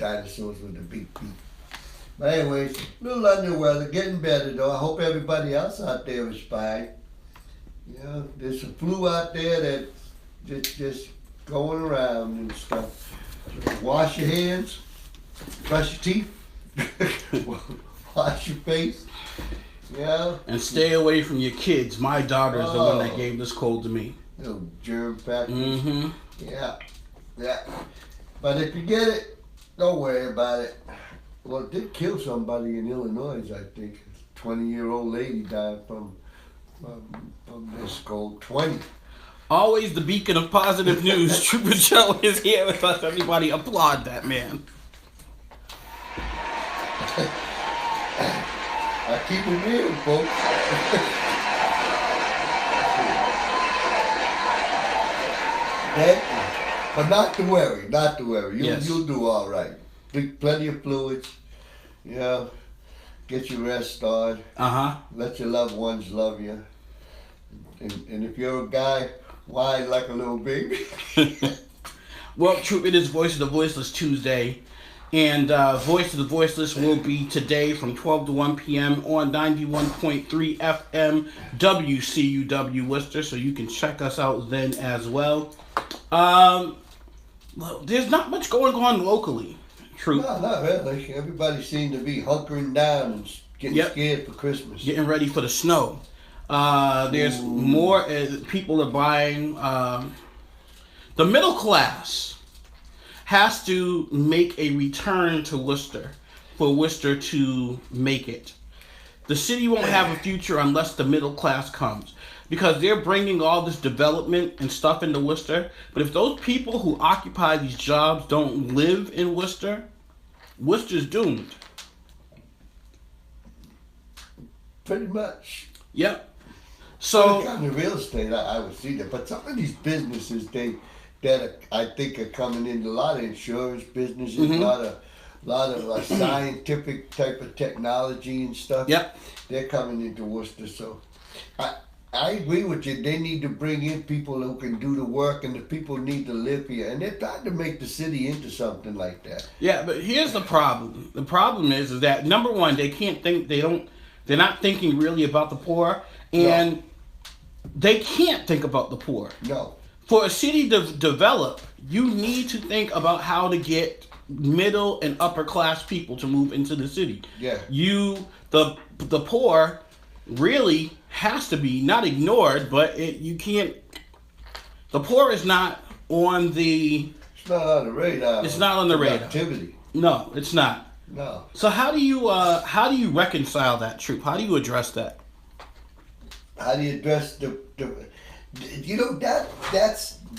dinosaurs with the big feet. But anyways, a little under the weather, getting better though. I hope everybody else out there is fine. You know, there's a flu out there that's just going around and stuff. So wash your hands, brush your teeth, wash your face. Yeah. And stay away from your kids. My daughter is the one that gave this cold to me. Little germ factors. Mm-hmm. Yeah. But if you get it, don't worry about it. Well, it did kill somebody in Illinois, I think. A 20-year-old lady died from this cold. 20. Always the beacon of positive news. Trooper Joe is here with us. Everybody applaud that man. I keep it real, folks. But not to worry. You'll do all right. Drink plenty of fluids. Get your rest on. Let your loved ones love you. And if you're a guy, whine like a little baby. Well, Troop, it is Voice of the Voiceless Tuesday. And Voice of the Voiceless will be today from 12 to 1 p.m. on 91.3 FM WCUW Worcester, so you can check us out then as well. There's not much going on locally, Troop. No, not really. Everybody seems to be hunkering down and getting scared for Christmas. Getting ready for the snow. There's more people are buying. The middle class has to make a return to Worcester for Worcester to make it. The city won't have a future unless the middle class comes, because they're bringing all this development and stuff into Worcester. But if those people who occupy these jobs don't live in Worcester, Worcester's doomed. Pretty much. Yep. So when it comes to real estate, I would see that. But some of these businesses, that I think are coming into a lot of insurance businesses, a lot of scientific type of technology and stuff. Yep. They're coming into Worcester. So I agree with you. They need to bring in people who can do the work, and the people need to live here. And they're trying to make the city into something like that. Yeah, but here's the problem. The problem is that, number one, they can't think, they're not thinking really about the poor, and they can't think about the poor. No. For a city to develop, you need to think about how to get middle and upper class people to move into the city. Yeah. The poor really has to be not ignored, but you can't. The poor is not on the. It's not on the radar. It's not on the radar. Activity. No, it's not. No. So how do you reconcile that, Troop? How do you address that? How do you address the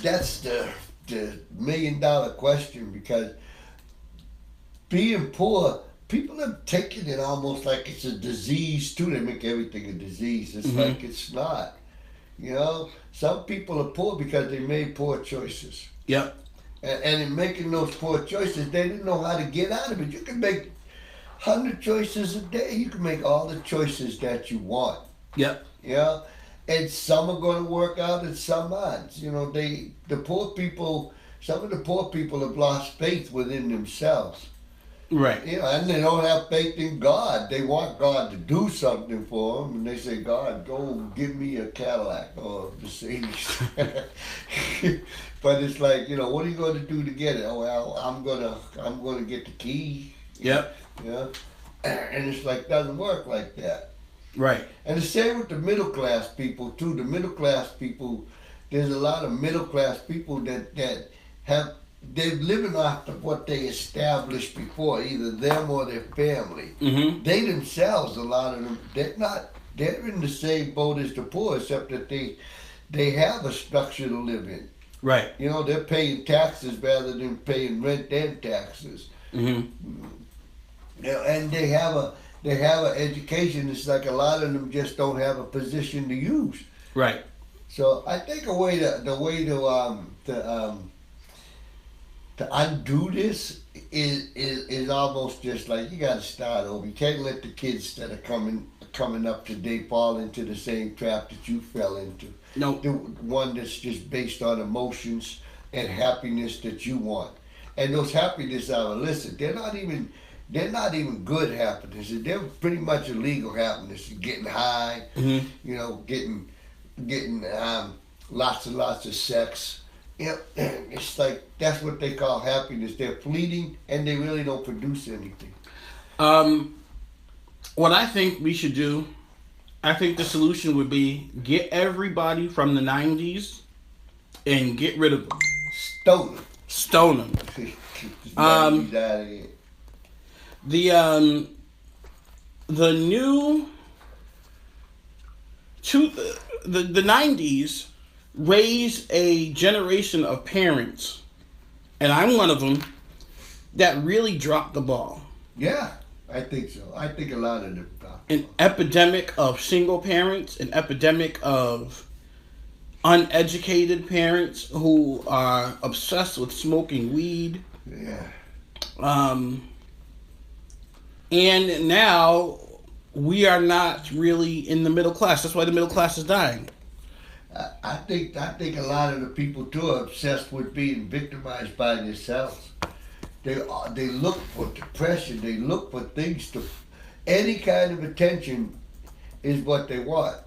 that's the $1 million question, because being poor, people have taken it almost like it's a disease too. They make everything a disease. It's like it's not. Some people are poor because they made poor choices. Yep. And in making those poor choices, they didn't know how to get out of it. You can make 100 choices a day. You can make all the choices that you want. Yep. And some are going to work out and some aren't. Some of the poor people have lost faith within themselves. Right. And they don't have faith in God. They want God to do something for them, and they say, God, go give me a Cadillac or a Mercedes. But it's like, what are you going to do to get it? Oh, well, I'm gonna get the key. Yep. And it's like, doesn't work like that. Right. And the same with the middle class people too. The middle class people, there's a lot of middle class people that they're living off of what they established before, either them or their family. Mm-hmm. They themselves, a lot of them, they're in the same boat as the poor, except that they have a structure to live in. Right. They're paying taxes rather than paying rent and taxes. Mm-hmm. And they have an education. It's like a lot of them just don't have a position to use. Right. So I think the way to undo this is almost just like you got to start over. You can't let the kids that are coming up today fall into the same trap that you fell into. No. The one that's just based on emotions and happiness that you want. And those happiness are illicit. They're not even good happiness. They're pretty much illegal happiness. Getting high, Mm-hmm. you know, getting lots and lots of sex. You know, it's like that's what they call happiness. They're fleeting and they really don't produce anything. Um, what I think we should do, I think the solution would be get everybody from the 90s and get rid of them. Stolen. Stone them. Out of here. The the new to the 90s raised a generation of parents, and I'm one of them, that really dropped the ball. Yeah, I think so. I think a lot of them. An epidemic of single parents, an epidemic of uneducated parents who are obsessed with smoking weed. Yeah. And now we are not really in the middle class. That's why the middle class is dying. I think a lot of the people too are obsessed with being victimized by themselves. They look for depression. They look for things to any kind of attention is what they want,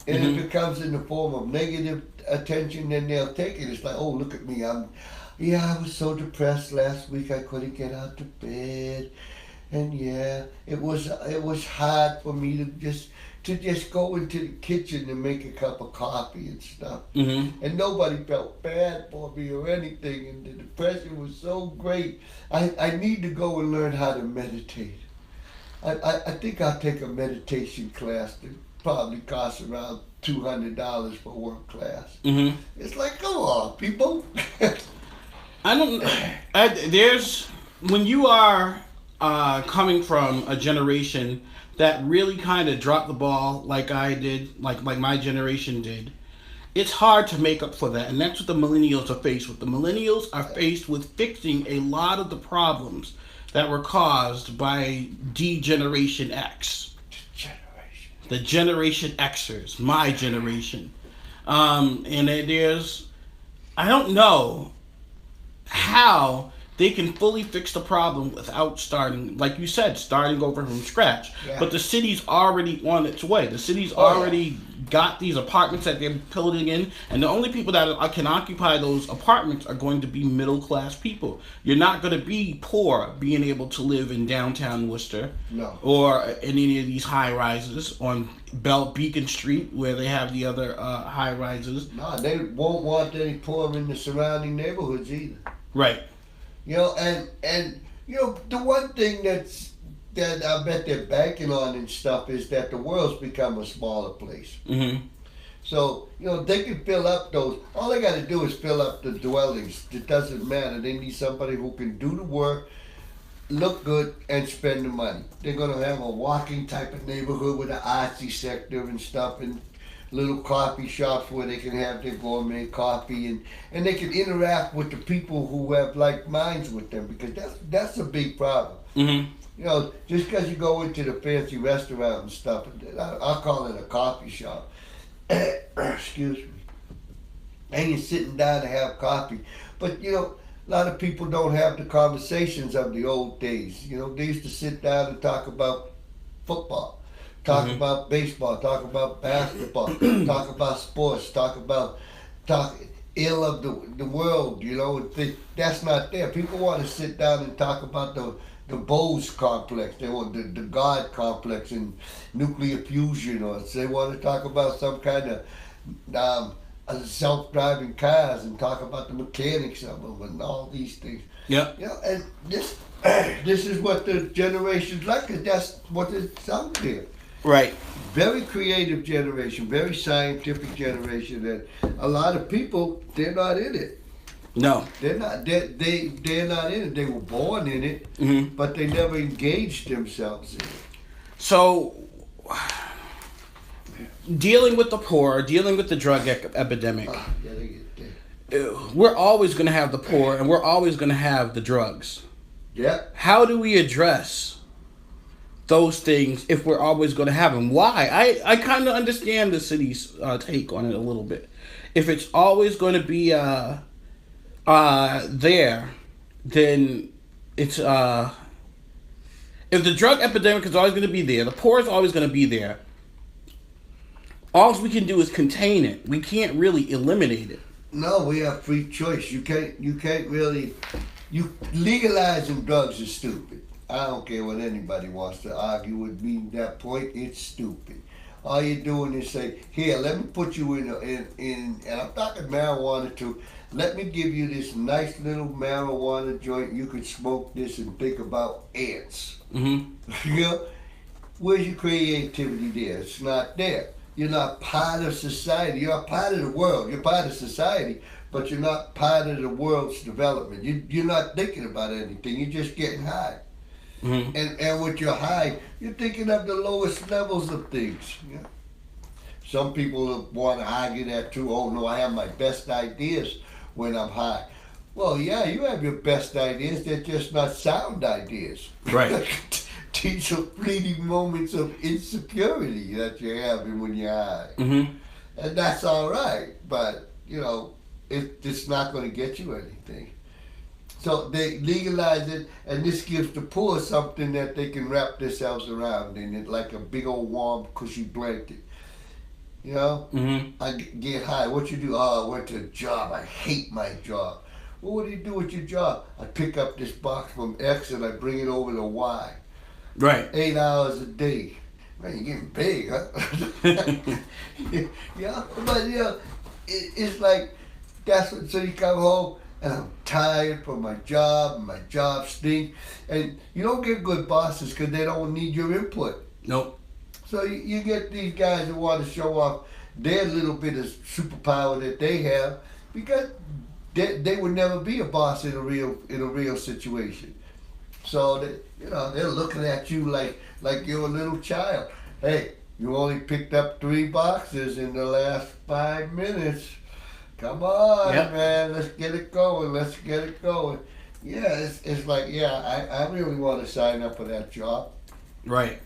and Mm-hmm. it becomes in the form of negative attention. Then they'll take it. It's like, oh, look at me. I was so depressed last week. I couldn't get out of bed, and yeah, it was hard for me to just go into the kitchen and make a cup of coffee and stuff. Mm-hmm. And nobody felt bad for me or anything. And the depression was so great. I need to go and learn how to meditate. I think I'll take a meditation class that probably costs around $200 for one class. Mm-hmm. It's like, come on, people. There's when you are coming from a generation that really kind of dropped the ball, like I did, like my generation did. It's hard to make up for that, and that's what the millennials are faced with. The millennials are faced with fixing a lot of the problems that were caused by D-Generation X. The Generation Xers, my generation. And there's, I don't know how they can fully fix the problem without starting, like you said, starting over from scratch. Yeah. But the city's already on its way. The city's already got these apartments that they're building in, and the only people that can occupy those apartments are going to be middle class people. You're not going to be poor being able to live in downtown Worcester, No. or in any of these high rises on Beacon Street where they have the other high rises. No, they won't want any poor in the surrounding neighborhoods either. Right. You know, and you know, the one thing that I bet they're banking on and stuff is that the world's become a smaller place. Mm-hmm. So, you know, they can fill up those. All they got to do is fill up the dwellings. It doesn't matter. They need somebody who can do the work, look good, and spend the money. They're going to have a walking type of neighborhood with an artsy sector and stuff, and little coffee shops where they can have their gourmet coffee, and they can interact with the people who have like minds with them, because that's a big problem. Mm-hmm. You know, just because you go into the fancy restaurant and stuff, I'll call it a coffee shop. Excuse me. And you're sitting down to have coffee. But, you know, a lot of people don't have the conversations of the old days. You know, they used to sit down and talk about football, talk about baseball, talk about basketball, talk about sports, talk ill of the world, you know. That's not there. People want to sit down and talk about the Bose complex. They want the God complex and nuclear fusion, or they want to talk about some kind of self-driving cars and talk about the mechanics of them and all these things. Yeah. You know, and this is what the generation's like, 'cause that's what it's out there. Right. Very creative generation, very scientific generation, and a lot of people, they're not in it. No. They're not. They're not in it. They were born in it, Mm-hmm. but they never engaged themselves in it. So, dealing with the poor, dealing with the drug epidemic, Yeah, they get there. we're always going to have the poor, and we're always going to have the drugs. Yeah. How do we address those things if we're always going to have them? Why? I kind of understand the city's take on it a little bit. If it's always going to be there, then it's if the drug epidemic is always going to be there, the poor is always going to be there. All we can do is contain it. We can't really eliminate it. No, we have free choice. You can't really. You legalizing drugs is stupid. I don't care what anybody wants to argue with me at that point. It's stupid. All you're doing is say, here, let me put you in, and I'm talking marijuana too. Let me give you this nice little marijuana joint. You can smoke this and think about ants. Mm-hmm. You know, where's your creativity there? It's not there. You're not part of society. You're a part of the world. You're part of society, but you're not part of the world's development. You're not thinking about anything. You're just getting high. Mm-hmm. And with your high, you're thinking of the lowest levels of things. Yeah. Some people want to argue that too. Oh no, I have my best ideas when I'm high. Well, yeah, you have your best ideas. They're just not sound ideas. Right. These are fleeting moments of insecurity that you're having when you're high. Mm-hmm. And that's all right. But, you know, it's not going to get you anything. So they legalize it, and this gives the poor something that they can wrap themselves around in it, like a big old warm, cushy blanket. You know? Mm-hmm. I get high. What you do? Oh, I went to a job. I hate my job. Well, what do you do with your job? I pick up this box from X and I bring it over to Y. Right. 8 hours a day. Man, you're getting big, huh? Yeah, but you know, it's like, that's what, so you come home, and I'm tired from my job, and my job stinks. And you don't get good bosses because they don't need your input. Nope. So you get these guys who want to show off their little bit of superpower that they have because they would never be a boss in a real situation. So they're looking at you like you're a little child. Hey, you only picked up 3 boxes in the last 5 minutes. Come on, yep. Man, let's get it going. Yeah, it's like, yeah, I really want to sign up for that job. Right.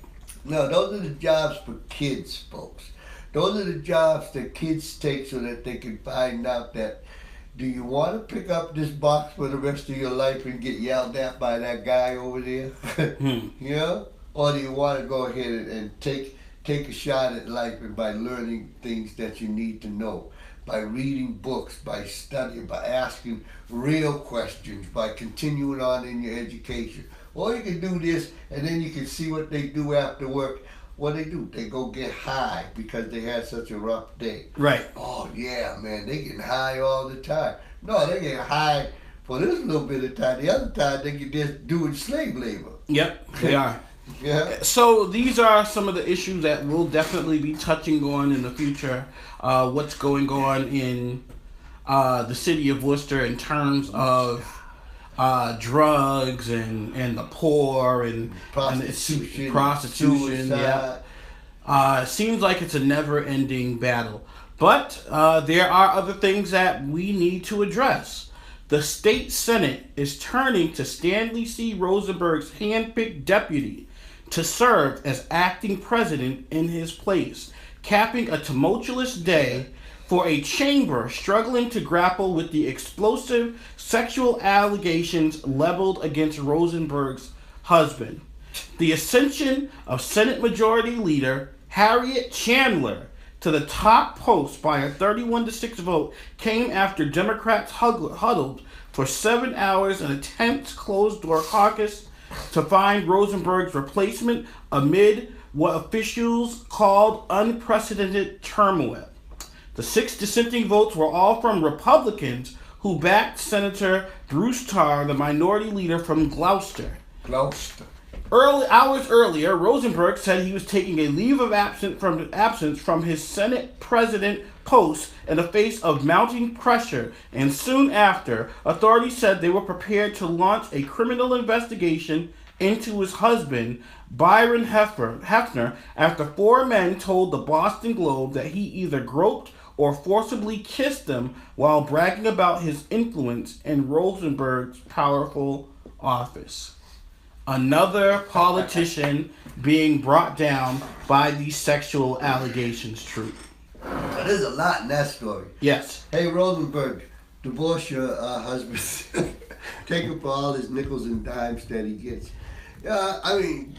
No, those are the jobs for kids, folks. Those are the jobs that kids take so that they can find out that, do you want to pick up this box for the rest of your life and get yelled at by that guy over there? You know? Or do you want to go ahead and take a shot at life and by learning things that you need to know, by reading books, by studying, by asking real questions, by continuing on in your education. Or you can do this and then you can see what they do after work. What they do? They go get high because they had such a rough day. Right. Oh yeah, man, they getting high all the time. No, they get high for this little bit of time. The other time they get just doing slave labor. Yep, they are. Yeah. So these are some of the issues that we'll definitely be touching on in the future. What's going on in the city of Worcester in terms of drugs and the poor and prostitution. Yeah. It seems like it's a never-ending battle. But there are other things that we need to address. The state Senate is turning to Stanley C. Rosenberg's handpicked deputy to serve as acting president in his place, capping a tumultuous day for a chamber struggling to grapple with the explosive sexual allegations leveled against Rosenberg's husband. The ascension of Senate Majority Leader Harriet Chandler to the top post by a 31-6 vote came after Democrats huddled for 7 hours in a tense closed-door caucus to find Rosenberg's replacement amid what officials called unprecedented turmoil. The 6 dissenting votes were all from Republicans who backed Senator Bruce Tarr, the minority leader from Gloucester. Hours earlier, Rosenberg said he was taking a leave of absence from his Senate president post in the face of mounting pressure, and soon after, authorities said they were prepared to launch a criminal investigation into his husband, Byron Hefner, after 4 men told the Boston Globe that he either groped or forcibly kissed them while bragging about his influence in Rosenberg's powerful office. Another politician being brought down by these sexual allegations, Troop. There's a lot in that story. Yes. Hey, Rosenberg, divorce your husband. Take him for all his nickels and dimes that he gets. Yeah, I mean,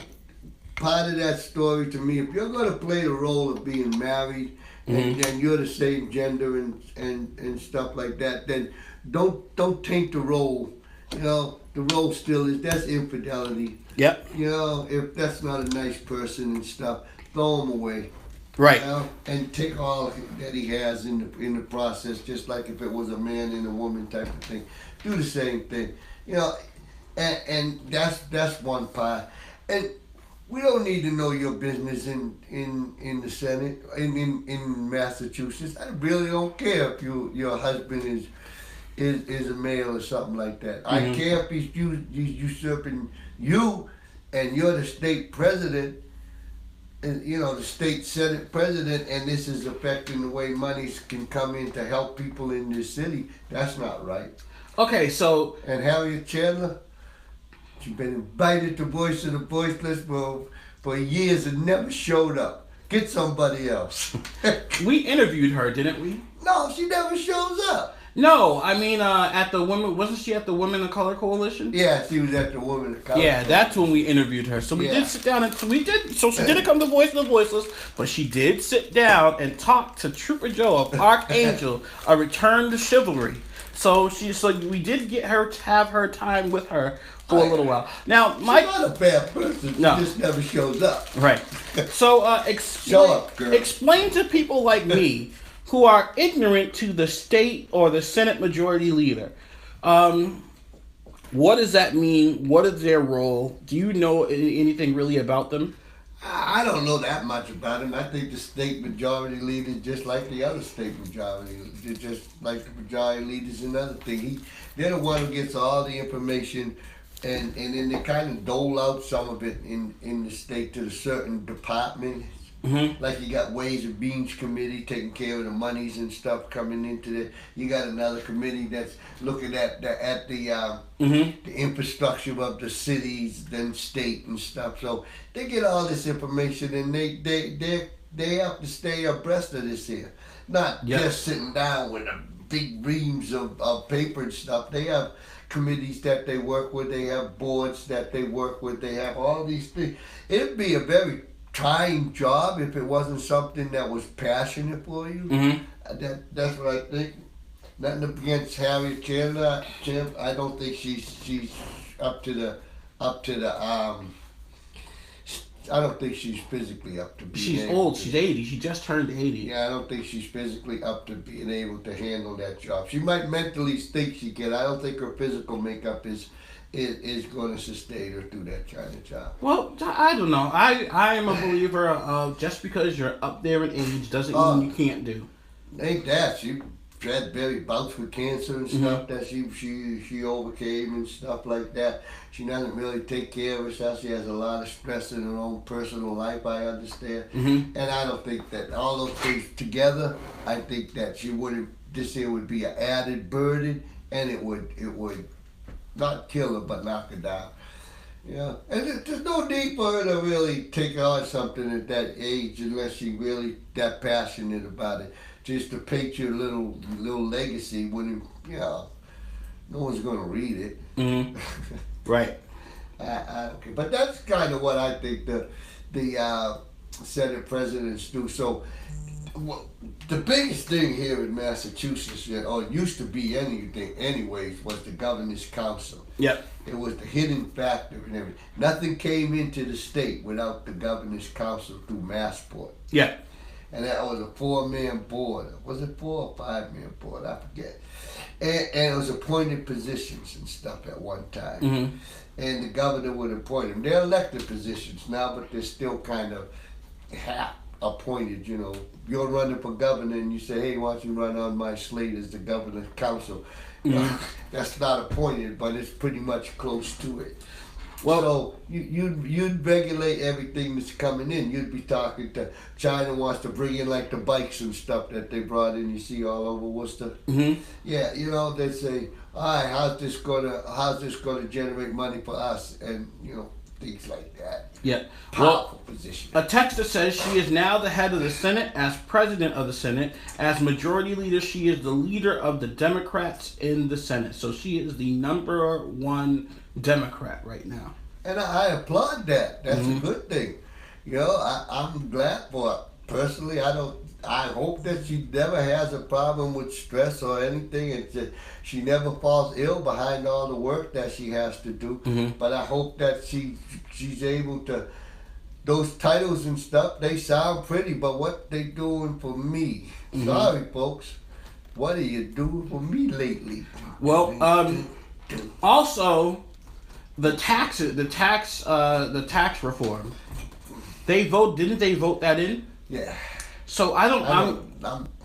part of that story to me, if you're going to play the role of being married and you're the same gender and stuff like that, then don't taint the role. You know, the role still is, that's infidelity. Yep. You know, if that's not a nice person and stuff, throw him away. Right. You know, and take all that he has in the process, just like if it was a man and a woman type of thing. Do the same thing. You know, and that's one part. And we don't need to know your business in the Senate, in Massachusetts. I really don't care if your husband is a male or something like that. I care if he's usurping you, and you're the state president, and you know the state Senate president, and this is affecting the way monies can come in to help people in this city. That's not right. Okay, so And Harriet Chandler, she's been invited to Voice of the Voiceless for years and never showed up. Get somebody else. we interviewed her, didn't we? No, she never shows up. No, I mean at the women. Wasn't she at the Women of Color Coalition? Yeah, she was at the Women of Color. Yeah, that's when we interviewed her. So we did sit down and we did. So she didn't come to Voice of the Voiceless, but she did sit down and talk to Trooper Joe of Archangel, a return to chivalry. So we did get her to have her time with her for a little while. Now, She's not a bad person. No. She just never shows up. Right. So Show up, girl. explain to people like me who are ignorant to the state or the Senate Majority Leader. What does that mean? What is their role? Do you know anything really about them? I don't know that much about him. I think the state majority leader is just like the other state majority. They're just like the majority leaders in other things. They're the one who gets all the information, and then they kind of dole out some of it in the state to the certain departments. Like you got Ways and Means Committee taking care of the monies and stuff coming into it. You got another committee that's looking at the infrastructure of the cities, then state and stuff. So they get all this information, and they have to stay abreast of this here. Not just sitting down with a big reams of paper and stuff. They have committees that they work with. They have boards that they work with. They have all these things. It'd be a very trying job if it wasn't something that was passionate for you. That's what I think. Nothing against Harriet Chandler. I don't think she's up to the. I don't think she's physically up to being. She's old. She's 80. She just turned 80. Yeah, I don't think she's physically up to being able to handle that job. She might mentally think she can. I don't think her physical makeup is going to sustain her through that kind of job. Well, I don't know. I am a believer of just because you're up there in age doesn't mean you can't do. Ain't that. She had very bouts with cancer and stuff that she overcame and stuff like that. She doesn't really take care of herself. She has a lot of stress in her own personal life, I understand. And I don't think that all those things together, I think that this year would be an added burden, and it would not kill her, but knock her down. Yeah, and there's no need for her to really take on something at that age unless she's really that passionate about it. Just to paint your little legacy when no one's going to read it. Right. I don't care. But that's kind of what I think the Senate presidents do. So the biggest thing here in Massachusetts, or it used to be anything anyways, was the governor's council. Yep. It was the hidden factor and everything. Nothing came into the state without the governor's council through Massport. Yeah. And that was a 4-man board. Was it 4 or 5-man board? I forget. And it was appointed positions and stuff at one time. And the governor would appoint them. They're elected positions now, but they're still kind of half appointed. You're running for governor and you say, hey, why don't you run on my slate as the governor's council? That's not appointed, but it's pretty much close to it. Well, so you'd regulate everything that's coming in. You'd be talking to China wants to bring in like the bikes and stuff that they brought in. You see all over Worcester. Yeah, they say, all right, how's this gonna generate money for us? And things like that. Yeah. Powerful position. A texter says she is now the head of the Senate. As president of the Senate, as majority leader, she is the leader of the Democrats in the Senate. So she is the number one Democrat right now. And I applaud that. That's a good thing. You know, I'm glad for it. Personally, I hope that she never has a problem with stress or anything. It's just, she never falls ill behind all the work that she has to do. But I hope that she's able to. Those titles and stuff, they sound pretty, but what they doing for me? Sorry, folks. What are you doing for me lately? Well, also the tax reform. Didn't they vote that in? Yeah. So I'm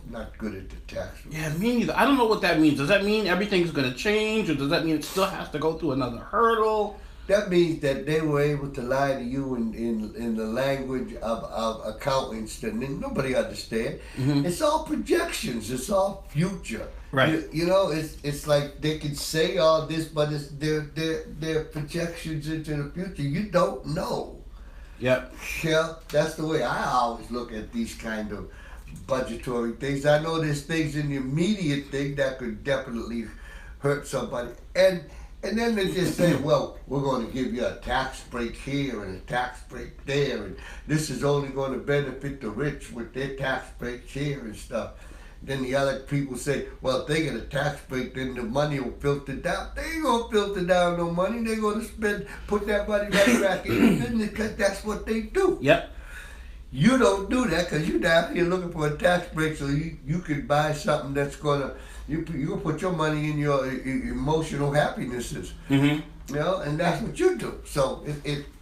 not good at the tax reform. Yeah, me neither. I don't know what that means. Does that mean everything's gonna change, or does that mean it still has to go through another hurdle? That means that they were able to lie to you in the language of accountants that nobody understands. It's all projections. It's all future. Right. You know, it's like they can say all this, but it's their projections into the future. You don't know. Yep. Yeah, that's the way I always look at these kind of budgetary things. I know there's things in the immediate thing that could definitely hurt somebody. And then they just say, well, we're going to give you a tax break here and a tax break there, and this is only going to benefit the rich with their tax breaks here and stuff. Then the other people say, well, if they get a tax break, then the money will filter down. They ain't going to filter down no money. They're going to put that money right back in the business because that's what they do. Yep. You don't do that because you're down here looking for a tax break so you can buy something that's going to, you can put your money in your emotional happinesses. You know, and that's what you do. So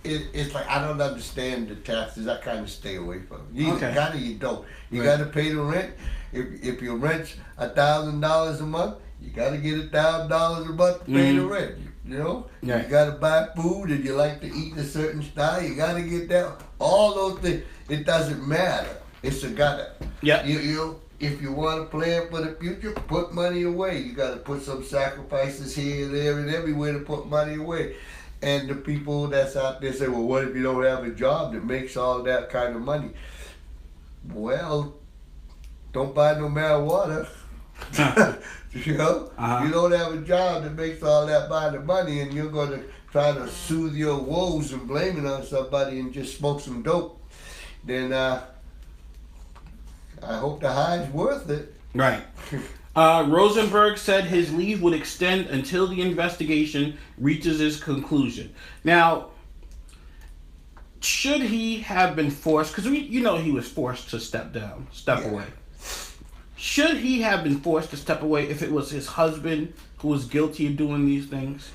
it's like, I don't understand the taxes. I kind of stay away from them. You either got it or you don't. You got to pay the rent. If your rent's $1,000 a month, you got to get $1,000 a month to pay the rent. You know, you got to buy food, and you like to eat a certain style. You got to get that. All those things. It doesn't matter. It's a gotta. Yeah. You know, if you want to plan for the future, put money away. You got to put some sacrifices here, there, and everywhere to put money away. And the people that's out there say, well, what if you don't have a job that makes all that kind of money? Well, don't buy no marijuana. You know, you don't have a job that makes all that kind of money, and you're going to try to soothe your woes and blame it on somebody and just smoke some dope. Then I hope the high's worth it. Right. Rosenberg said his leave would extend until the investigation reaches its conclusion. Now, should he have been forced, because he was forced to step away. Should he have been forced to step away if it was his husband who was guilty of doing these things?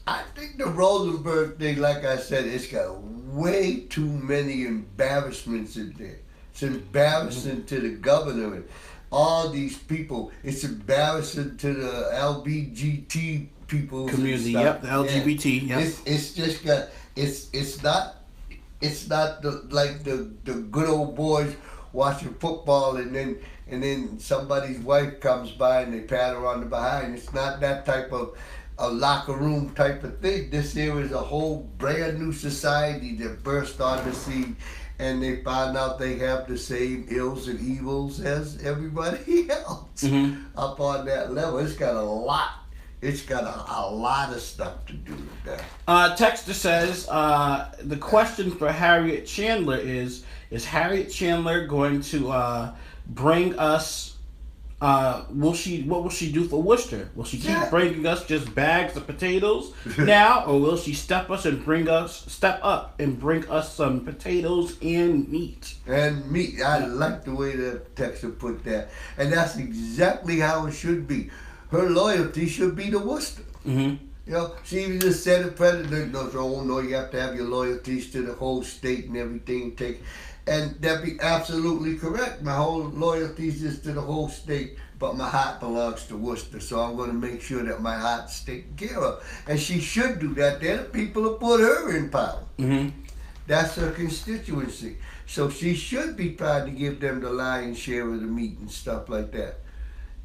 I think the Rosenberg thing, like I said, it's got way too many embarrassments in there. It's embarrassing to the governor and all these people. It's embarrassing to the LGBT people community. Yep, the LGBT. Yeah. Yep. It's just got. It's not like the good old boys watching football and then somebody's wife comes by and they pat her on the behind. It's not that type of a locker room type of thing. This here is a whole brand new society that burst on the scene, and they found out they have the same ills and evils as everybody else up on that level. It's got a lot. It's got a lot of stuff to do with that. Texter says the question for Harriet Chandler is Harriet Chandler going to bring us? What will she do for Worcester? Will she keep bringing us just bags of potatoes now, or will she step up and bring us some potatoes and meat? And meat. I like the way the texter put that, and that's exactly how it should be. Her loyalty should be to Worcester. You know, she even just said it. President knows, oh no, you have to have your loyalties to the whole state and everything. And that'd be absolutely correct. My whole loyalties is to the whole state, but my heart belongs to Worcester, so I'm going to make sure that my heart's taken care of. And she should do that. They're the people who put her in power. That's her constituency. So she should be trying to give them the lion's share of the meat and stuff like that.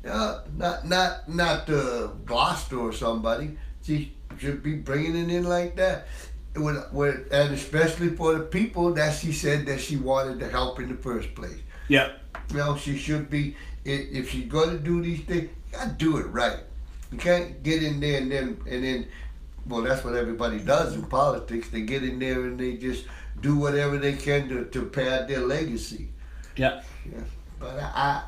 Not Gloucester or somebody. She should be bringing it in like that. and especially for the people that she said that she wanted to help in the first place. Yeah. She should be. If she's going to do these things, you got to do it right. You can't get in there and then. Well, that's what everybody does in politics. They get in there and they just do whatever they can to pad their legacy. Yeah. Yeah. But I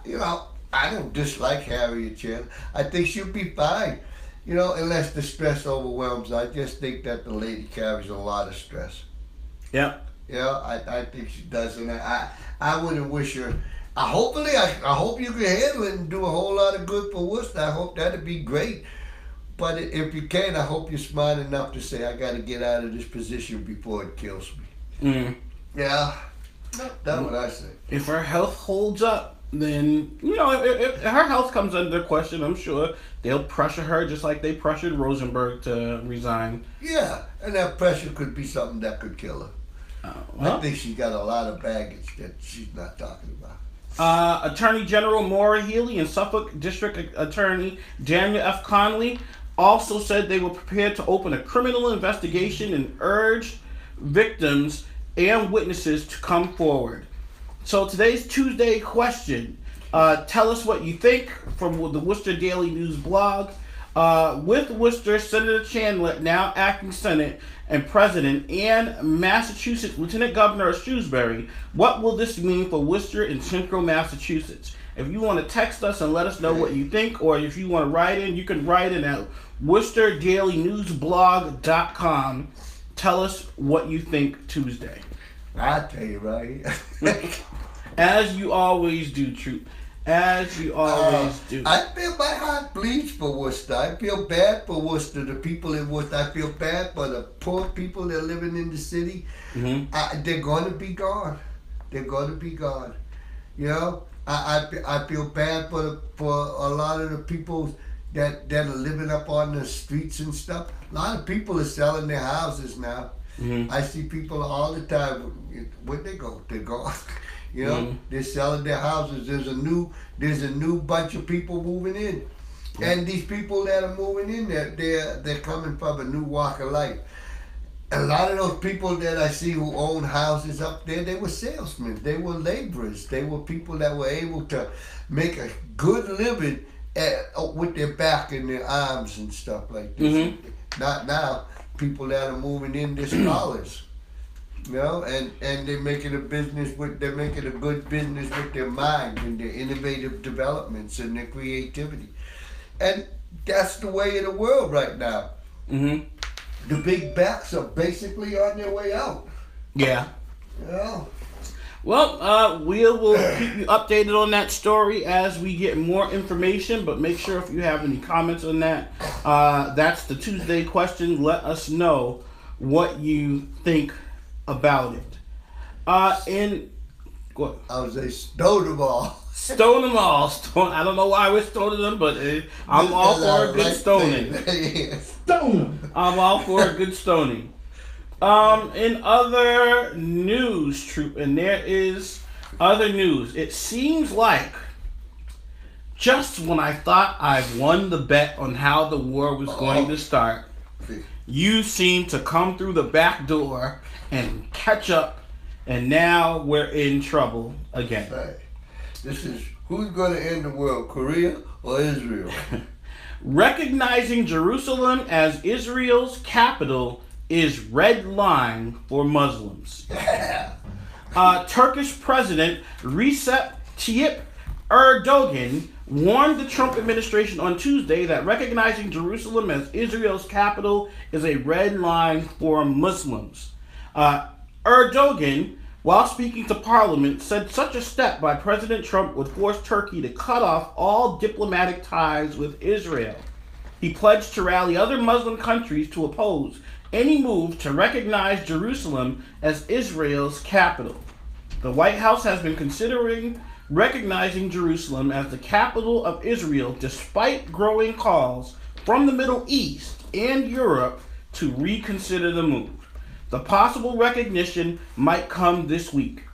don't dislike Harriet Chandler. I think she'll be fine. Unless the stress overwhelms her. I just think that the lady carries a lot of stress. Yeah. I think she does, and I wouldn't wish her. I hope you can handle it and do a whole lot of good for Worcester. I hope that'd be great. But if you can, I hope you're smart enough to say, I got to get out of this position before it kills me. Mm. Yeah, that's what I say. If her health holds up, then, if her health comes under question, I'm sure they'll pressure her just like they pressured Rosenberg to resign. Yeah, and that pressure could be something that could kill her. I think she's got a lot of baggage that she's not talking about. Attorney General Maura Healey and Suffolk District Attorney Daniel F. Conley also said they were prepared to open a criminal investigation and urged victims and witnesses to come forward. So today's Tuesday question. Tell us what you think from the Worcester Daily News blog. With Worcester, Senator Chandler, now acting Senate and President, and Massachusetts Lieutenant Governor of Shrewsbury, what will this mean for Worcester and Central Massachusetts? If you want to text us and let us know what you think, or if you want to write in, you can write in at WorcesterDailyNewsBlog.com. Tell us what you think Tuesday. I'll tell you right. As you always do, Troop. As you always do. I feel my heart bleeds for Worcester. I feel bad for Worcester, the people in Worcester. I feel bad for the poor people that are living in the city. Mm-hmm. They're going to be gone. They're going to be gone. I feel bad for a lot of the people that are living up on the streets and stuff. A lot of people are selling their houses now. Mm-hmm. I see people all the time. Where'd they go? They're gone. Mm-hmm. They're selling their houses. There's a new bunch of people moving in, and these people that are moving in, they're coming from a new walk of life. A lot of those people that I see who own houses up there, they were salesmen. They were laborers. They were people that were able to make a good living with their back and their arms and stuff like this. Mm-hmm. Not now. People that are moving in, they're scholars. And they're making a good business with their mind and their innovative developments and their creativity. And that's the way of the world right now. Mm-hmm. The big backs are basically on their way out. Yeah. Yeah. Well, we will keep you updated on that story as we get more information, but make sure if you have any comments on that, that's the Tuesday question. Let us know what you think about it. What? I would say stone them all. Stone them all. I don't know why we're stoning them, but I'm all for a good stoning. Stone them. I'm all for a good stoning. In other news, Troop, and there is other news. It seems like just when I thought I've won the bet on how the war was going to start, you seem to come through the back door and catch up, and now we're in trouble again. Right. This is who's going to end the world, Korea or Israel? Recognizing Jerusalem as Israel's capital is red line for Muslims. Yeah. Turkish President Recep Tayyip Erdogan warned the Trump administration on Tuesday that recognizing Jerusalem as Israel's capital is a red line for Muslims. Erdogan, while speaking to Parliament, said such a step by President Trump would force Turkey to cut off all diplomatic ties with Israel. He pledged to rally other Muslim countries to oppose any move to recognize Jerusalem as Israel's capital. The White House has been considering recognizing Jerusalem as the capital of Israel despite growing calls from the Middle East and Europe to reconsider the move. The possible recognition might come this week.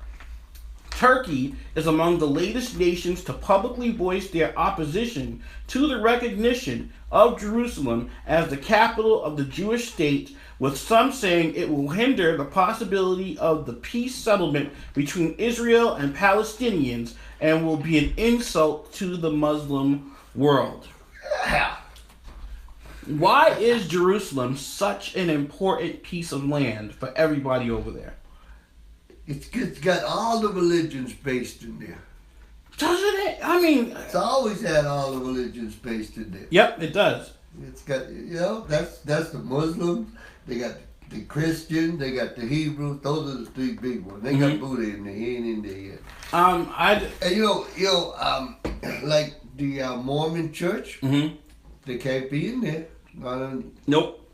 Turkey is among the latest nations to publicly voice their opposition to the recognition of Jerusalem as the capital of the Jewish state, with some saying it will hinder the possibility of the peace settlement between Israel and Palestinians and will be an insult to the Muslim world. Yeah. Why is Jerusalem such an important piece of land for everybody over there? It's got all the religions based in there. Doesn't it? I mean, It's always had all the religions based in there. yep, it does. It's got, that's the Muslims. They got the Christians. They got the Hebrews. Those are the three big ones. They got Buddha in there. He ain't in there yet. And like the Mormon Church, they can't be in there. Nope.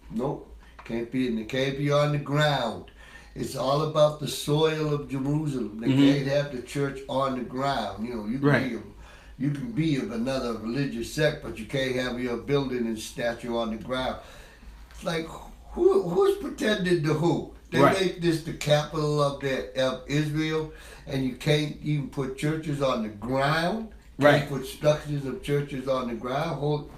Can't be in there. Can't be on the ground. It's all about the soil of Jerusalem. They can't have the church on the ground. You can be of another religious sect, but you can't have your building and statue on the ground. It's like, who's pretending to who? They make this the capital of Israel, and you can't even put churches on the ground. Can't put structures of churches on the ground.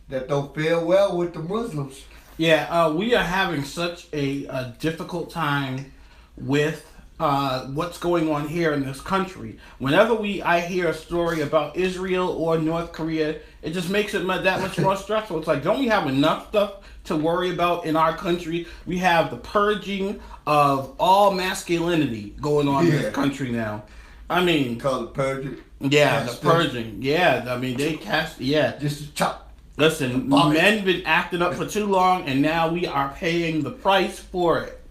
That don't fare well with the Muslims. Yeah, we are having such a difficult time with what's going on here in this country. Whenever I hear a story about Israel or North Korea, it just makes it that much more stressful. It's like, don't we have enough stuff to worry about in our country? We have the purging of all masculinity going on in this country now. I mean, called the purging. Yeah, the purging. Yeah, I mean they cast. Yeah, just chop. Listen, men been acting up for too long, and now we are paying the price for it.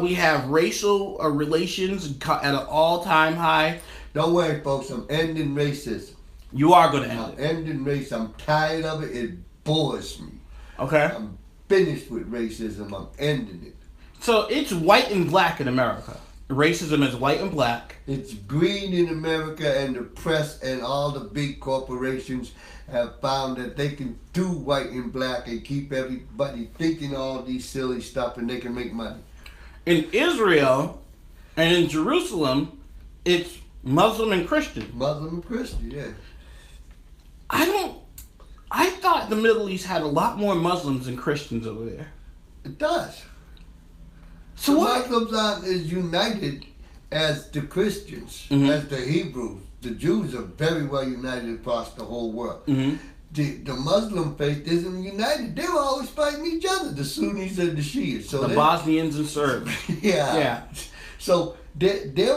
We have racial relations at an all-time high. Don't worry, folks. I'm ending racism. You are going to end it. I'm ending racism. I'm tired of it. It bores me. Okay. I'm finished with racism. I'm ending it. So it's white and black in America. Racism is white and black. It's green in America, and the press and all the big corporations have found that they can do white and black and keep everybody thinking all these silly stuff, and they can make money. In Israel and in Jerusalem, it's Muslim and Christian. Muslim and Christian, yeah. I thought the Middle East had a lot more Muslims than Christians over there. It does. So the Muslims aren't as united as the Christians, as the Hebrews. The Jews are very well united across the whole world. The Muslim faith isn't united. They were always fighting each other, the Sunnis and the Shias. So the Bosnians and Serbs. Yeah. So they were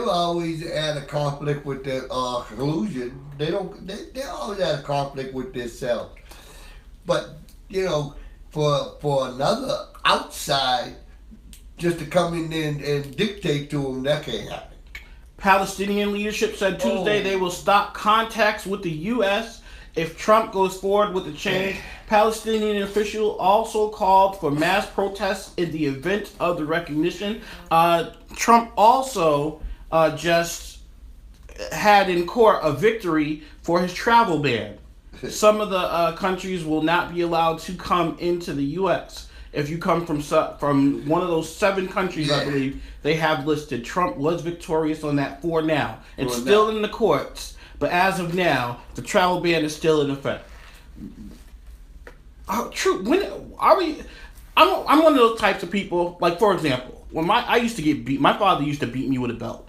always at a conflict with their collusion. They always at a conflict with themselves. But for another outside just to come in there and dictate to them, that can't happen. Palestinian leadership said Tuesday they will stop contacts with the U.S. if Trump goes forward with the change. Palestinian official also called for mass protests in the event of the recognition. Trump also just had in court a victory for his travel ban. Some of the countries will not be allowed to come into the U.S. If you come from one of those 7 countries, I believe, they have listed. Trump was victorious on that for now. It's still in the courts, but as of now, the travel ban is still in effect. True. When are we? I'm one of those types of people. Like, for example, when I used to get beat, my father used to beat me with a belt.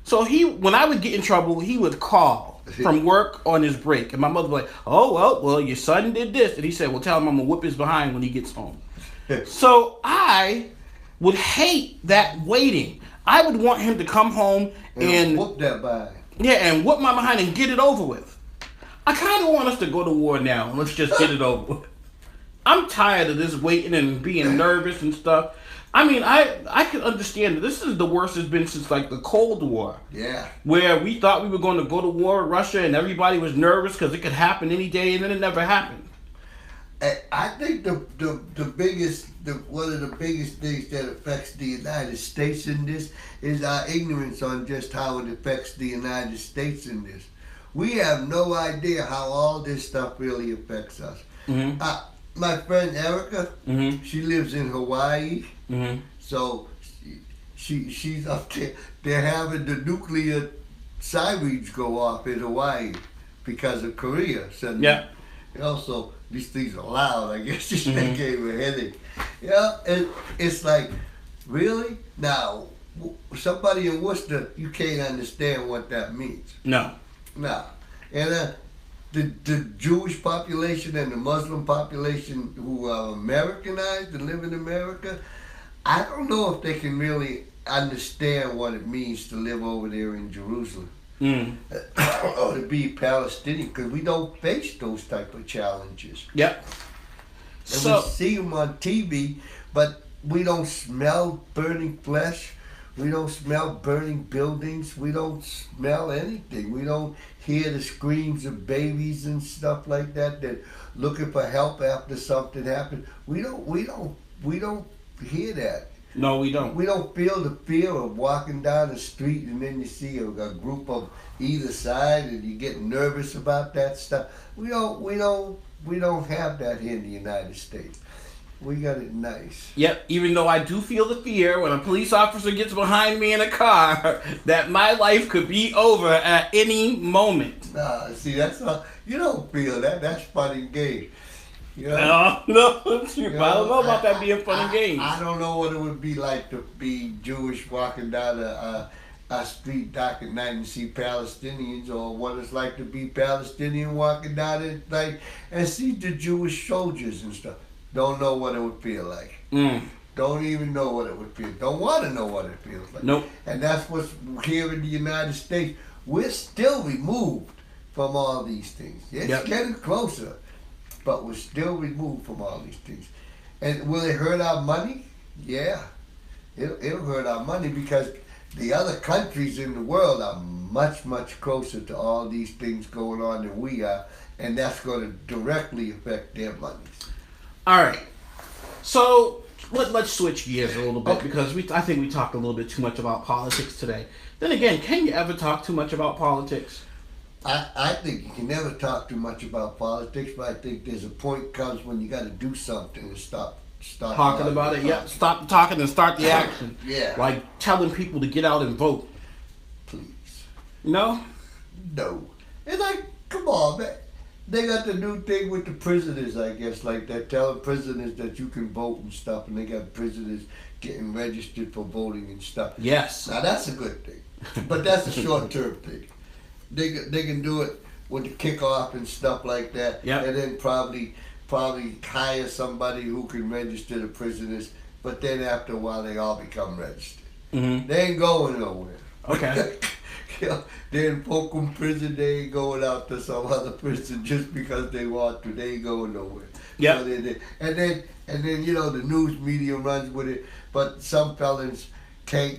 So when I would get in trouble, he would call from work on his break, and my mother would be like, "Oh well, your son did this," and he said, "Well, tell him I'm gonna whip his behind when he gets home." So I would hate that waiting. I would want him to come home and whoop that behind. Yeah, and whoop my behind and get it over with. I kind of want us to go to war now. Let's just get it over with. I'm tired of this waiting and being nervous and stuff. I mean, I can understand that this is the worst it's been since like the Cold War. Yeah. Where we thought we were going to go to war with Russia and everybody was nervous because it could happen any day, and then it never happened. I think one of the biggest things that affects the United States in this is our ignorance on just how it affects the United States in this. We have no idea how all this stuff really affects us. My friend Erica, she lives in Hawaii, so she's up there. They're having the nuclear sirens go off in Hawaii because of Korea. So And also, these things are loud. I guess this thing gave me a headache. Yeah, and it's like, really? Now, somebody in Worcester, you can't understand what that means. No. Now, and the Jewish population and the Muslim population who are Americanized and live in America, I don't know if they can really understand what it means to live over there in Jerusalem. Or to be Palestinian, because we don't face those type of challenges. Yep. And we see them on TV, but we don't smell burning flesh. We don't smell burning buildings. We don't smell anything. We don't hear the screams of babies and stuff like that looking for help after something happened. We don't hear that. No, we don't. We don't feel the fear of walking down the street and then you see a group of either side and you get nervous about that stuff. We don't have that here in the United States. We got it nice. Yep, even though I do feel the fear when a police officer gets behind me in a car that my life could be over at any moment. Nah, see, that's not, you don't feel that. That's fun and game. You know? No, I don't know about that being fun and games. I don't know what it would be like to be Jewish walking down a street dark at night and see Palestinians, or what it's like to be Palestinian walking down at night and see the Jewish soldiers and stuff. Don't know what it would feel like. Don't even know what it would feel. Don't want to know what it feels like. Nope. And that's what's here in the United States. We're still removed from all these things. It's getting closer, but we're still removed from all these things. And will it hurt our money? Yeah. It'll hurt our money because the other countries in the world are much, much closer to all these things going on than we are, and that's going to directly affect their monies. All right, so let's switch gears a little bit because I think we talked a little bit too much about politics today. Then again, can you ever talk too much about politics? I think you can never talk too much about politics, but I think there's a point comes when you got to do something and stop talking about it. Yeah, stop talking and start the action. Yeah, like telling people to get out and vote. Please. No. It's like, come on, man. They got the new thing with the prisoners, I guess, like that, telling prisoners that you can vote and stuff, and they got prisoners getting registered for voting and stuff. Yes. Now that's a good thing, but that's a short-term thing. They can do it with the kickoff and stuff like that, and then probably hire somebody who can register the prisoners. But then after a while, they all become registered. Mm-hmm. They ain't going nowhere. Okay. They're in Folsom prison. They ain't going out to some other prison just because they want to. They ain't going nowhere. Yeah. So and then the news media runs with it. But some felons can't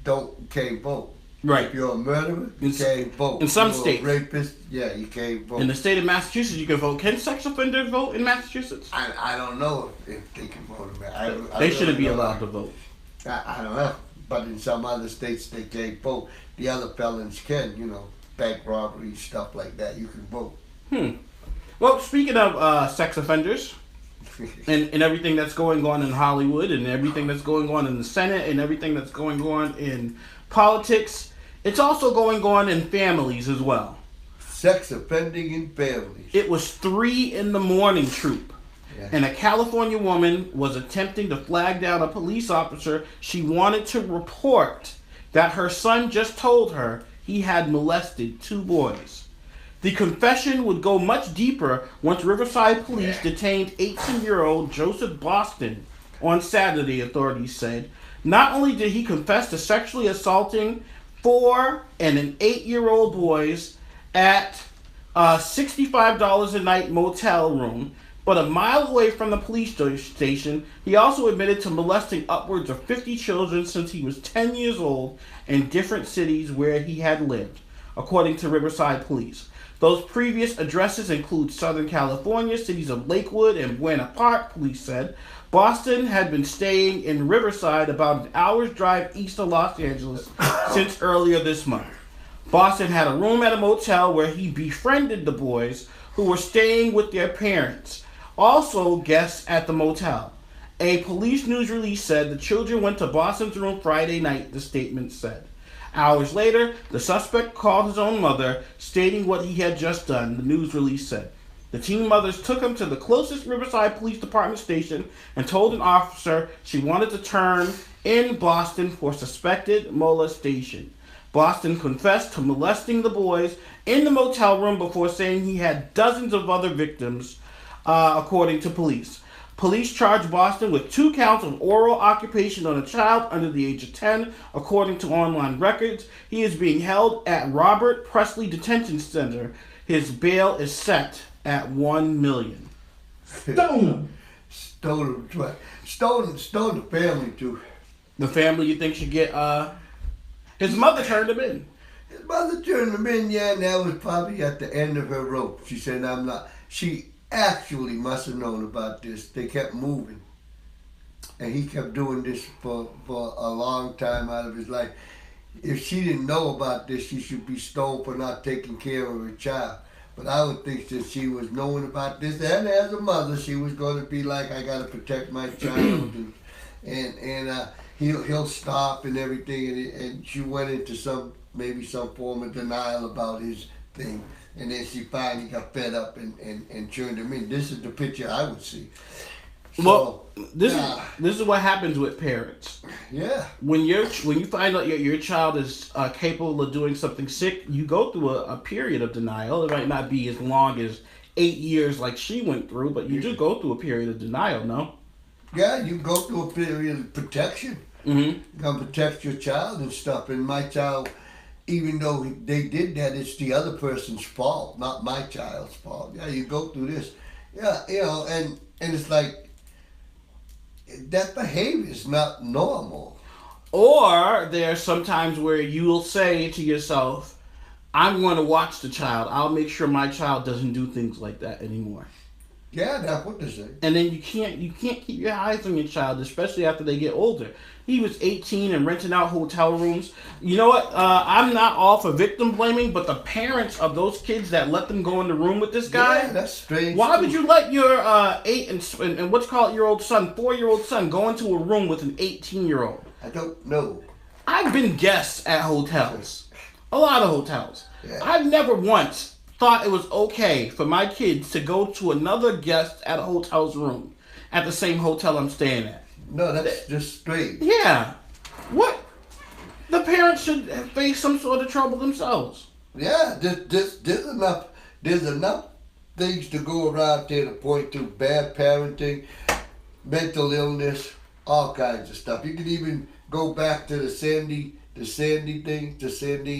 vote. Right. If you're a murderer, you can't vote. In some if you're states. a rapist, you can't vote. In the state of Massachusetts, you can vote. Can sex offenders vote in Massachusetts? I don't know if they can vote in Massachusetts. They shouldn't be allowed to vote. I don't know. But in some other states, they can't vote. The other felons can, bank robbery, stuff like that. You can vote. Well, speaking of sex offenders and everything that's going on in Hollywood and everything that's going on in the Senate and everything that's going on in politics, it's also going on in families as well. Sex offending in families. It was 3 a.m, troop. Yeah. And a California woman was attempting to flag down a police officer. She wanted to report that her son just told her he had molested 2 boys. The confession would go much deeper once Riverside police detained 18-year-old Joseph Boston on Saturday, authorities said. Not only did he confess to sexually assaulting 4 and an 8-year-old boys at a $65 a night motel room, but a mile away from the police station, he also admitted to molesting upwards of 50 children since he was 10 years old in different cities where he had lived, according to Riverside Police. Those previous addresses include Southern California, cities of Lakewood and Buena Park, police said. Boston had been staying in Riverside, about an hour's drive east of Los Angeles, since earlier this month. Boston had a room at a motel where he befriended the boys who were staying with their parents, also guests at the motel. A police news release said the children went to Boston's room Friday night, the statement said. Hours later, the suspect called his own mother, stating what he had just done, the news release said. The teen mothers took him to the closest Riverside Police Department station and told an officer she wanted to turn in Boston for suspected molestation. Boston confessed to molesting the boys in the motel room before saying he had dozens of other victims, according to police. Police charged Boston with 2 counts of oral occupation on a child under the age of 10, according to online records. He is being held at Robert Presley Detention Center. His bail is set at $1 million. Stone him. Stone the family too. The family you think should get, his mother turned him in. His mother turned him in, yeah, and that was probably at the end of her rope. She said, I'm not. She actually must have known about this. They kept moving. And he kept doing this for a long time out of his life. If she didn't know about this, she should be stoned for not taking care of her child. But I would think that she was knowing about this. And as a mother, she was going to be like, I got to protect my child. And he'll stop and everything. And she went into maybe some form of denial about his thing. And then she finally got fed up and turned him in. This is the picture I would see. So, well, this is what happens with parents. Yeah. When you find out your child is capable of doing something sick, you go through a period of denial. It might not be as long as 8 years like she went through, but you do go through a period of denial, no? Yeah, you go through a period of protection. Mm-hmm. You gotta protect your child and stuff. And my child, even though they did that, it's the other person's fault, not my child's fault. Yeah, you go through this. Yeah, and it's like, that behavior is not normal. Or there's sometimes where you'll say to yourself, I'm going to watch the child. I'll make sure my child doesn't do things like that anymore. Yeah, that's what they say. And then you can't keep your eyes on your child, especially after they get older. He was 18 and renting out hotel rooms. You know what? I'm not all for victim blaming, but the parents of those kids that let them go in the room with this guy. Yeah, that's strange. Why would you let your 4-year-old son go into a room with an 18-year-old? I don't know. I've been guests at hotels. A lot of hotels. Yeah. I've never once thought it was okay for my kids to go to another guest at a hotel's room at the same hotel I'm staying at. No, that's just strange. Yeah. What? The parents should face some sort of trouble themselves. Yeah, there's enough things to go around there to point to: bad parenting, mental illness, all kinds of stuff. You can even go back to the Sandy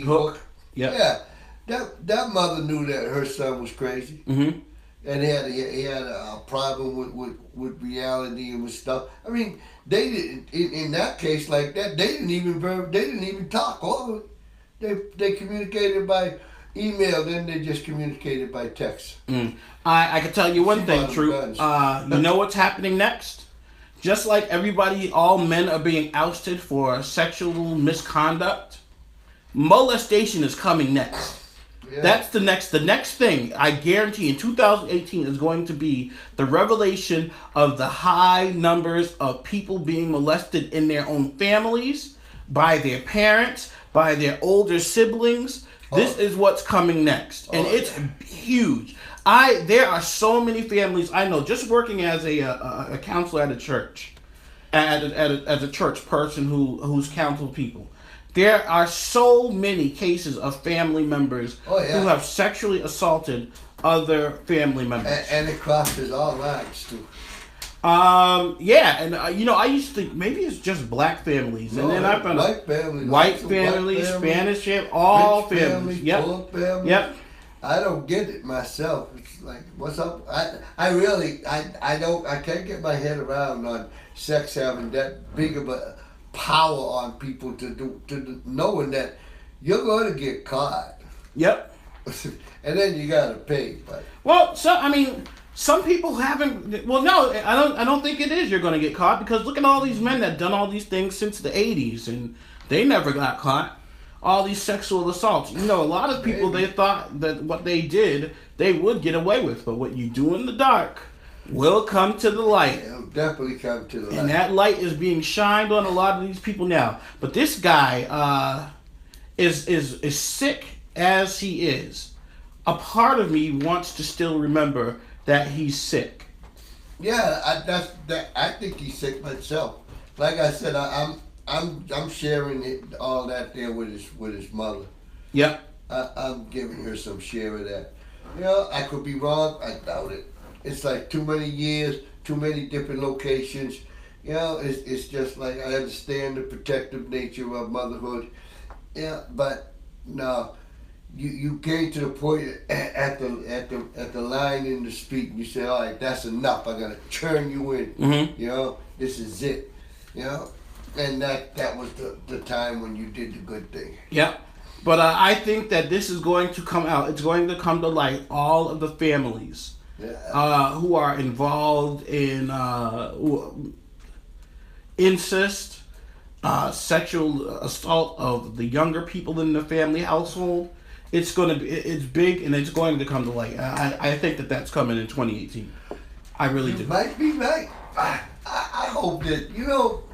Hook. Yep. Yeah. That mother knew that her son was crazy. Mm-hmm. And he had a problem with reality and with stuff. I mean, they didn't in that case like that. They didn't even talk. Or they communicated by email. Then they just communicated by text. I can tell you one thing, Troop. You know what's happening next? Just like everybody, all men are being ousted for sexual misconduct. Molestation is coming next. Yeah. That's the next thing. I guarantee in 2018 is going to be the revelation of the high numbers of people being molested in their own families, by their parents, by their older siblings. This is what's coming next. And it's huge. There are so many families I know, just working as a counselor at a church, as a church person who's counseled people. There are so many cases of family members who have sexually assaulted other family members. And it crosses all lines, too. I used to think maybe it's just black families. And then I found out white families, Spanish families, all families. Yep. Poor families. Yep. I don't get it myself. It's like, what's up? I can't get my head around on sex having that big of a power on people to knowing that you're going to get caught. Yep. And then you got to pay. But some people haven't. Well, no, I don't think it is. You're going to get caught because look at all these men that done all these things since the '80s and they never got caught. All these sexual assaults. A lot of people they thought that what they did they would get away with, but what you do in the dark will come to the light. It'll definitely come to the light. And that light is being shined on a lot of these people now. But this guy is sick as he is. a part of me wants to still remember that he's sick. Yeah, I think he's sick myself. Like I said, I'm sharing all that there with his mother. Yep. I'm giving her some share of that. You know, I could be wrong. I doubt it. It's like too many years, too many different locations. You know, it's just like I understand the protective nature of motherhood. Yeah, but no, you came to the point at the line in the street, and you say, all right, that's enough. I gotta turn you in. Mm-hmm. You know, this is it. You know, and that was the time when you did the good thing. Yep. But I think that this is going to come out. It's going to come to light all of the families Yeah. who are involved in incest, sexual assault of the younger people in the family household. It's going to be, it's big, and it's going to come to light. I think that that's coming in 2018. I really You do. might be right. I hope that, you know,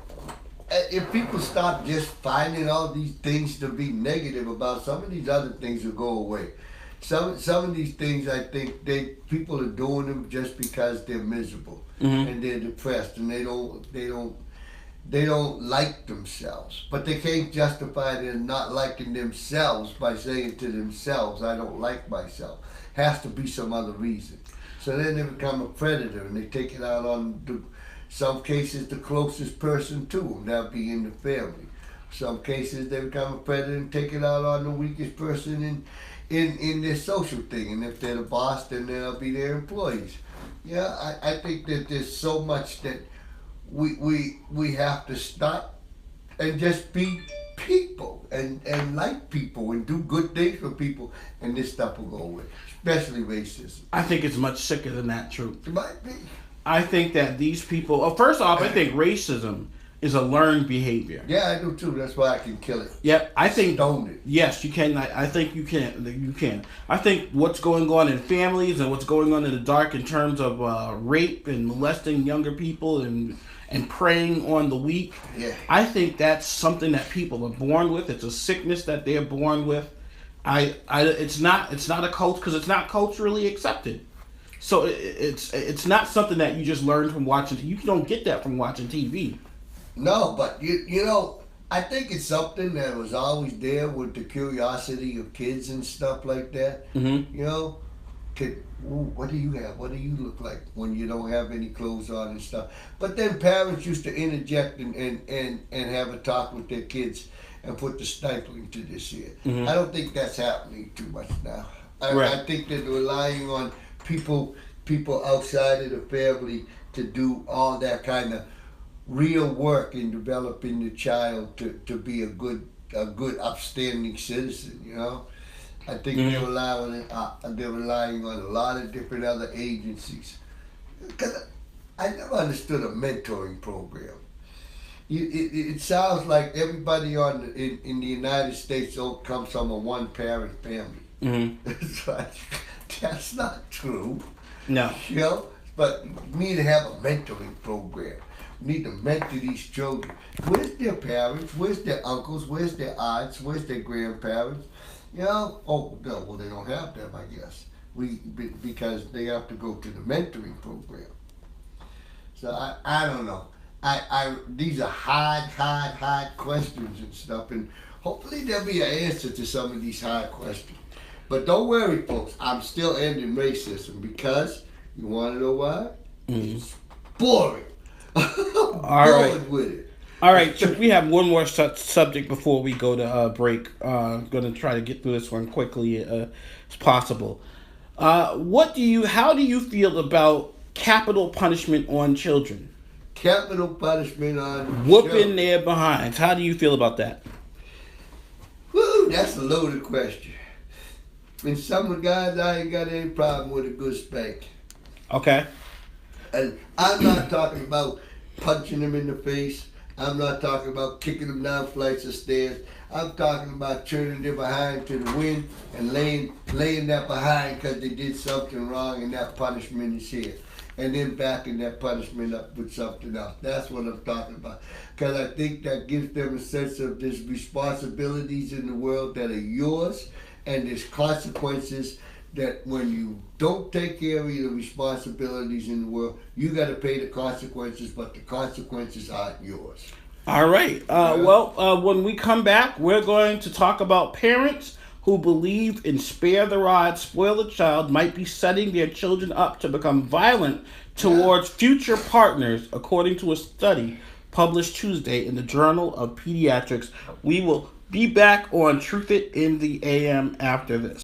if people stop just finding all these things to be negative about, some of these other things will go away. Some of these things, I think people are doing them just because they're miserable and they're depressed, and they don't like themselves. But they can't justify their not liking themselves by saying to themselves, I don't like myself. Has to be some other reason. So then they become a predator, and they take it out on some cases the closest person to them, that being the family. Some cases they become a predator and take it out on the weakest person in their social thing. And if they're the boss, then they'll be their employees. Yeah, I think that there's so much that we have to stop and just be people and like people and do good things for people, and this stuff will go away, especially racism. I think it's much sicker than that, truth. It might be. I think that these people, well, first off, I think racism is a learned behavior. Yeah, I do too. That's why I can kill it. Yep, I think, Stone it. yes, you can. I think you can. You can. I think what's going on in families and what's going on in the dark in terms of rape and molesting younger people and preying on the weak. Yeah. I think that's something that people are born with. It's a sickness that they're born with. It's not a cult because it's not culturally accepted. So it's not something that you just learn from watching. You don't get that from watching TV. No, but you know, I think it's something that was always there with the curiosity of kids and stuff like that. Mm-hmm. You know, what do you have? What do you look like when you don't have any clothes on and stuff? But then parents used to interject and have a talk with their kids and put the stifling to this here. Mm-hmm. I don't think that's happening too much now. Right. I think that they're relying on people outside of the family to do all that kind of real work in developing the child to be a good upstanding citizen. You know, I think they're relying on a lot of different other agencies. Because I never understood a mentoring program. It sounds like everybody in the United States comes from a one parent family. Mm-hmm. It's like, that's not true. No. You know, but we need to have a mentoring program. We need to mentor these children. Where's their parents? Where's their uncles? Where's their aunts? Where's their grandparents? You know? Oh no, well they don't have them, I guess. Because they have to go to the mentoring program. So I don't know. These are hard questions and stuff, and hopefully there'll be an answer to some of these hard questions. But don't worry, folks. I'm still ending racism because you want to know why? Mm-hmm. It's boring. All right. With it. All right, we have one more subject before we go to break. I'm going to try to get through this one quickly as possible. How do you feel about capital punishment on children? Capital punishment on Whooping children. their behinds. How do you feel about that? Woo, that's a loaded question. In some guys, I ain't got any problem with a good spank. Okay. And I'm not talking about punching them in the face. I'm not talking about kicking them down flights of stairs. I'm talking about turning their behind to the wind and laying that behind because they did something wrong and that punishment is here. And then backing that punishment up with something else. That's what I'm talking about. Because I think that gives them a sense of there's responsibilities in the world that are yours and there's consequences that when you don't take care of your responsibilities in the world, you got to pay the consequences, but the consequences aren't yours. All right. When we come back, we're going to talk about parents who believe in spare the rod, spoil the child might be setting their children up to become violent towards future partners, according to a study published Tuesday in the Journal of Pediatrics. We will be back on Truth It in the AM after this.